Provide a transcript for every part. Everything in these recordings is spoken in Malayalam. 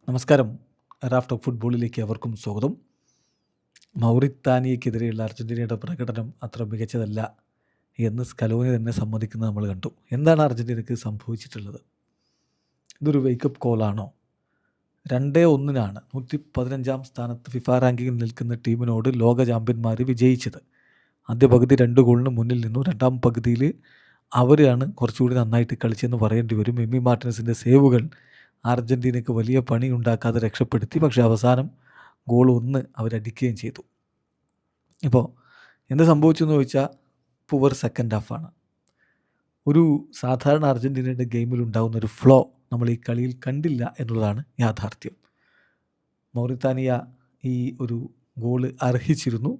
നമസ്കാരം. റാഫ് ടോക്ക് ഫുട്ബോളിലേക്ക് അവർക്കും സ്വാഗതം. മൗറിത്താനിയക്കെതിരെയുള്ള അർജൻറ്റീനയുടെ പ്രകടനം അത്ര മികച്ചതല്ല എന്ന് സ്കലോനി തന്നെ സമ്മതിക്കുന്നത് നമ്മൾ കണ്ടു. എന്താണ് അർജൻറ്റീനയ്ക്ക് സംഭവിച്ചിട്ടുള്ളത്? ഇതൊരു വേക്കപ്പ് കോളാണോ? 2-1 115 സ്ഥാനത്ത് ഫിഫ റാങ്കിങ്ങിൽ നിൽക്കുന്ന ടീമിനോട് ലോക ചാമ്പ്യന്മാർ വിജയിച്ചത്. ആദ്യ പകുതി 2 ഗോളിന് മുന്നിൽ നിന്നു. രണ്ടാം പകുതിയിൽ അവരാണ് കുറച്ചുകൂടി നന്നായിട്ട് കളിച്ചെന്ന് പറയേണ്ടി വരും. എമി മാർട്ടിനസിൻ്റെ സേവുകൾ അർജൻറ്റീനയ്ക്ക് വലിയ പണി ഉണ്ടാക്കാതെ രക്ഷപ്പെടുത്തി. പക്ഷേ അവസാനം ഗോൾ 1 അവരടിക്കുകയും ചെയ്തു. ഇപ്പോൾ എന്ത് സംഭവിച്ചു എന്ന് ചോദിച്ചാൽ പുവർ സെക്കൻഡ് ഹാഫാണ്. ഒരു സാധാരണ അർജൻറ്റീനയുടെ ഗെയിമിലുണ്ടാകുന്ന ഒരു ഫ്ലോ നമ്മൾ ഈ കളിയിൽ കണ്ടില്ല എന്നുള്ളതാണ് യാഥാർത്ഥ്യം. മൗറിത്താനിയ ഈ ഒരു ഗോള് അർഹിച്ചിരുന്നു.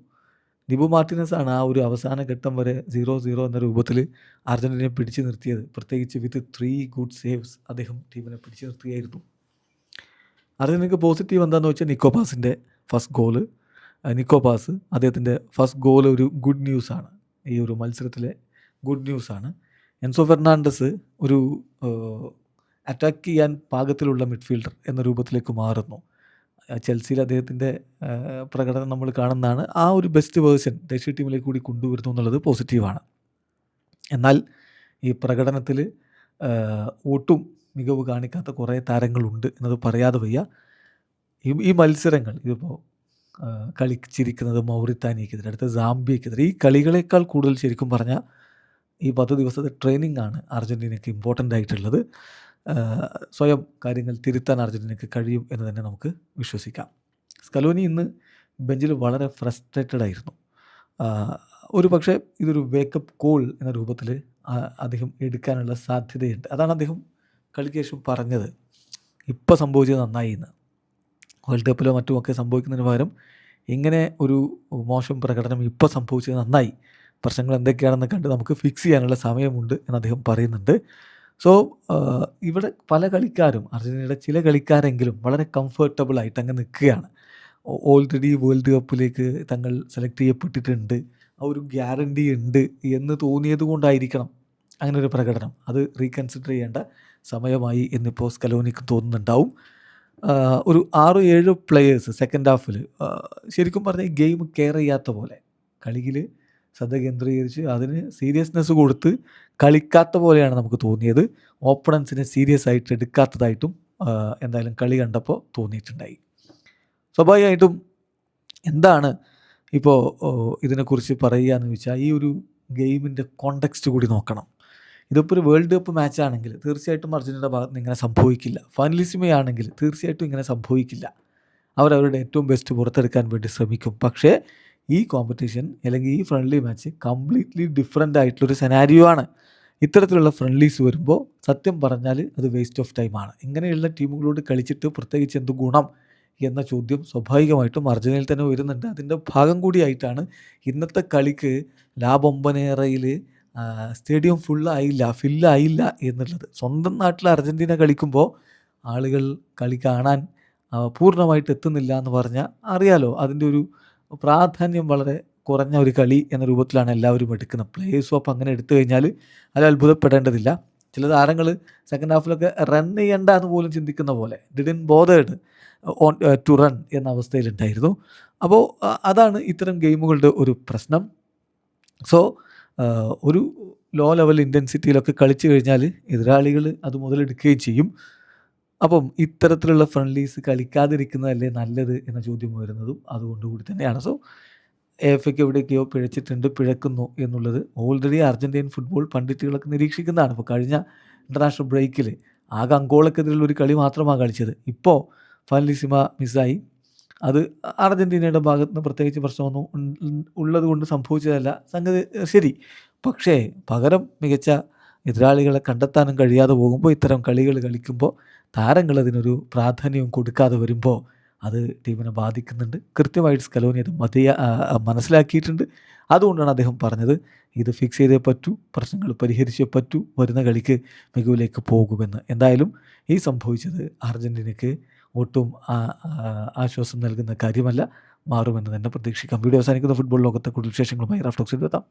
ഡിബു മാർട്ടിനസാണ് ആ ഒരു അവസാന ഘട്ടം വരെ 0-0 എന്ന രൂപത്തിൽ അർജൻറ്റീനയെ പിടിച്ചു നിർത്തിയത്. പ്രത്യേകിച്ച് വിത്ത് 3 ഗുഡ് സേവ്സ് അദ്ദേഹം ടീമിനെ പിടിച്ചു നിർത്തുകയായിരുന്നു. അർജൻറ്റീനയ്ക്ക് പോസിറ്റീവ് എന്താണെന്ന് വെച്ചാൽ നിക്കോ പാസിൻ്റെ ഫസ്റ്റ് ഗോള്. നിക്കോ പാസ് അദ്ദേഹത്തിൻ്റെ ഫസ്റ്റ് ഗോൾ ഒരു ഗുഡ് ന്യൂസാണ്. ഈ ഒരു മത്സരത്തിലെ ഗുഡ് ന്യൂസാണ്. എൻസോ ഫെർണാണ്ടസ് ഒരു അറ്റാക്ക് ചെയ്യാൻ പാകത്തിലുള്ള മിഡ്ഫീൽഡർ എന്ന രൂപത്തിലേക്ക് മാറുന്നു. ചെൽസിയിൽ അദ്ദേഹത്തിൻ്റെ പ്രകടനം നമ്മൾ കാണുന്നതാണ്. ആ ഒരു ബെസ്റ്റ് വേർഷൻ ദേശീയ ടീമിലേക്ക് കൂടി കൊണ്ടുവരുന്നു എന്നുള്ളത് പോസിറ്റീവാണ്. എന്നാൽ ഈ പ്രകടനത്തിൽ ഒട്ടും മികവ് കാണിക്കാത്ത കുറേ താരങ്ങളുണ്ട് എന്നത് പറയാതെ വയ്യ. ഈ മത്സരങ്ങൾ ഇതിപ്പോൾ കളിച്ചിരിക്കുന്നത് മൗറിത്താനിയക്കെതിരെ, അടുത്ത സാംബിയക്കെതിരെ, ഈ കളികളേക്കാൾ കൂടുതൽ ശരിക്കും പറഞ്ഞാൽ ഈ 10 ദിവസത്തെ ട്രെയിനിങ് ആണ് അർജൻറ്റീനയ്ക്ക് ഇമ്പോർട്ടൻ്റ് ആയിട്ടുള്ളത്. സ്വയം കാര്യങ്ങൾ തിരുത്താൻ അർജൻറ്റീനയ്ക്ക് കഴിയും എന്ന് തന്നെ നമുക്ക് വിശ്വസിക്കാം. സ്കലോനി ഇന്ന് ബെഞ്ചിൽ വളരെ ഫ്രസ്ട്രേറ്റഡ് ആയിരുന്നു. ഒരു പക്ഷേ ഇതൊരു വേക്കപ്പ് കോൾ എന്ന രൂപത്തിൽ അദ്ദേഹം എടുക്കാനുള്ള സാധ്യതയുണ്ട്. അതാണ് അദ്ദേഹം കളിക്ക് ശേഷം പറഞ്ഞത്. ഇപ്പോൾ സംഭവിച്ചത് നന്നായി എന്ന്. വേൾഡ് കപ്പിലോ മറ്റുമൊക്കെ സംഭവിക്കുന്നതിന് പകരം ഇങ്ങനെ ഒരു മോശം പ്രകടനം ഇപ്പോൾ സംഭവിച്ചത് നന്നായി. പ്രശ്നങ്ങൾ എന്തൊക്കെയാണെന്ന് കണ്ട് നമുക്ക് ഫിക്സ് ചെയ്യാനുള്ള സമയമുണ്ട് എന്ന് അദ്ദേഹം പറയുന്നുണ്ട്. സോ ഇവിടെ പല കളിക്കാരും, അർജൻറ്റീനയുടെ ചില കളിക്കാരെങ്കിലും വളരെ കംഫർട്ടബിൾ ആയിട്ട് അങ്ങ് നിൽക്കുകയാണ്. ഓൾറെഡി വേൾഡ് കപ്പിലേക്ക് തങ്ങൾ സെലക്ട് ചെയ്യപ്പെട്ടിട്ടുണ്ട്, ആ ഒരു ഗ്യാരണ്ടി ഉണ്ട് എന്ന് തോന്നിയത് കൊണ്ടായിരിക്കണം അങ്ങനെ ഒരു പ്രകടനം. അത് റീകൺസിഡർ ചെയ്യേണ്ട സമയമായി എന്നിപ്പോൾ സ്കലോനിക്ക് തോന്നുന്നുണ്ടാവും. ഒരു 6-7 പ്ലെയേഴ്സ് സെക്കൻഡ് ഹാഫിൽ ശരിക്കും പറഞ്ഞാൽ ഈ ഗെയിം കെയർ ചെയ്യാത്ത പോലെ, കളിയിൽ ശ്രദ്ധ കേന്ദ്രീകരിച്ച് അതിന് സീരിയസ്നെസ് കൊടുത്ത് കളിക്കാത്ത പോലെയാണ് നമുക്ക് തോന്നിയത്. ഓപ്പണൻസിനെ സീരിയസ് ആയിട്ട് എടുക്കാത്തതായിട്ടും എന്തായാലും കളി കണ്ടപ്പോൾ തോന്നിയിട്ടുണ്ടായി. സ്വാഭാവികമായിട്ടും എന്താണ് ഇപ്പോൾ ഇതിനെക്കുറിച്ച് പറയുക എന്ന് വെച്ചാൽ, ഈ ഒരു ഗെയിമിൻ്റെ കോണ്ടെക്സ്റ്റ് കൂടി നോക്കണം. ഇതിപ്പോൾ ഒരു വേൾഡ് കപ്പ് മാച്ചാണെങ്കിൽ തീർച്ചയായിട്ടും അർജൻറ്റീനയുടെ ഭാഗത്ത് നിന്ന് ഇങ്ങനെ സംഭവിക്കില്ല. ഫൈനലിസിമയാണെങ്കിൽ തീർച്ചയായിട്ടും ഇങ്ങനെ സംഭവിക്കില്ല. അവരവരുടെ ഏറ്റവും ബെസ്റ്റ് പുറത്തെടുക്കാൻ വേണ്ടി ശ്രമിക്കും. പക്ഷേ ഈ കോമ്പറ്റീഷൻ അല്ലെങ്കിൽ ഈ ഫ്രണ്ട്ലി മാച്ച് കംപ്ലീറ്റ്ലി ഡിഫറെൻ്റ് ആയിട്ടുള്ളൊരു സെനാരിയോ ആണ്. ഇത്തരത്തിലുള്ള ഫ്രണ്ട്ലീസ് വരുമ്പോൾ സത്യം പറഞ്ഞാൽ അത് വേസ്റ്റ് ഓഫ് ടൈമാണ്. ഇങ്ങനെയുള്ള ടീമുകളോട് കളിച്ചിട്ട് പ്രത്യേകിച്ച് എന്ത് ഗുണം എന്ന ചോദ്യം സ്വാഭാവികമായിട്ടും അർജൻറ്റീനയിൽ തന്നെ വരുന്നുണ്ട്. അതിൻ്റെ ഭാഗം കൂടിയായിട്ടാണ് ഇന്നത്തെ കളിക്ക് ലാ ബൊമ്പനേറയിൽ സ്റ്റേഡിയം ഫില്ലായില്ല എന്നുള്ളത്. സ്വന്തം നാട്ടിൽ അർജൻറ്റീന കളിക്കുമ്പോൾ ആളുകൾ കളി കാണാൻ പൂർണ്ണമായിട്ട് എത്തുന്നില്ല എന്ന് പറഞ്ഞാൽ അറിയാലോ, അതിൻ്റെ ഒരു പ്രാധാന്യം വളരെ കുറഞ്ഞ ഒരു കളി എന്ന രൂപത്തിലാണ് എല്ലാവരും എടുക്കുന്നത്. പ്ലേയേഴ്സും അപ്പം അങ്ങനെ എടുത്തു കഴിഞ്ഞാൽ അത് അത്ഭുതപ്പെടേണ്ടതില്ല. ചില താരങ്ങൾ സെക്കൻഡ് ഹാഫിലൊക്കെ റൺ ചെയ്യണ്ട എന്ന് പോലും ചിന്തിക്കുന്ന പോലെ didn't bothered on to run എന്ന അവസ്ഥയിലുണ്ടായിരുന്നു. അപ്പോൾ അതാണ് ഇത്തരം ഗെയിമുകളുടെ ഒരു പ്രശ്നം. സോ ഒരു ലോ ലെവൽ ഇൻറ്റൻസിറ്റിയിലൊക്കെ കളിച്ചു കഴിഞ്ഞാൽ എതിരാളികൾ അത് മുതലെടുക്കുകയും ചെയ്യും. അപ്പം ഇത്തരത്തിലുള്ള ഫ്രണ്ട്ലീസ് കളിക്കാതിരിക്കുന്നതല്ലേ നല്ലത് എന്ന ചോദ്യം വരുന്നതും അതുകൊണ്ടുകൂടി തന്നെയാണ്. സോ എഫ്എക്ക് എവിടെയൊക്കെയോ പിഴക്കുന്നു എന്നുള്ളത് ഓൾറെഡി അർജൻറ്റീൻ ഫുട്ബോൾ പണ്ഡിറ്റുകളൊക്കെ നിരീക്ഷിക്കുന്നതാണ്. ഇപ്പോൾ കഴിഞ്ഞ ഇൻ്റർനാഷണൽ ബ്രേക്കിൽ ആകെ അങ്കോളക്കെതിരെയുള്ള ഒരു കളി മാത്രമാണ് കളിച്ചത്. ഇപ്പോൾ ഫൈനലിസിമ മിസ്സായി. അത് അർജൻറ്റീനയുടെ ഭാഗത്ത് നിന്ന് പ്രത്യേകിച്ച് പ്രശ്നമൊന്നും ഉള്ളത് കൊണ്ട് സംഭവിച്ചതല്ല, സംഗതി ശരി. പക്ഷേ പകരം മികച്ച എതിരാളികളെ കണ്ടെത്താനും കഴിയാതെ പോകുമ്പോൾ ഇത്തരം കളികൾ കളിക്കുമ്പോൾ താരങ്ങൾ അതിനൊരു പ്രാധാന്യവും കൊടുക്കാതെ വരുമ്പോൾ അത് ടീമിനെ ബാധിക്കുന്നുണ്ട്. കൃത്യമായിട്ട് സ്കലോനി അത് മനസ്സിലാക്കിയിട്ടുണ്ട്. അതുകൊണ്ടാണ് അദ്ദേഹം പറഞ്ഞത് ഇത് ഫിക്സ് ചെയ്തേ പറ്റൂ, പ്രശ്നങ്ങൾ പരിഹരിച്ചേ പറ്റൂ, വരുന്ന കളിക്ക് മികവിലേക്ക് പോകുമെന്ന്. എന്തായാലും ഈ സംഭവിച്ചത് അർജൻറ്റീനയ്ക്ക് ഒട്ടും ആശ്വാസം നൽകുന്ന കാര്യമല്ല, മാറുമെന്ന് തന്നെ പ്രതീക്ഷിക്കാം. വീഡിയോ അവസാനിക്കുന്ന ഫുട്ബോൾ ലോകത്തെ കൂടുതൽ വിശേഷങ്ങളുമായി റാഫ് ടോക്സിൽ എത്താം.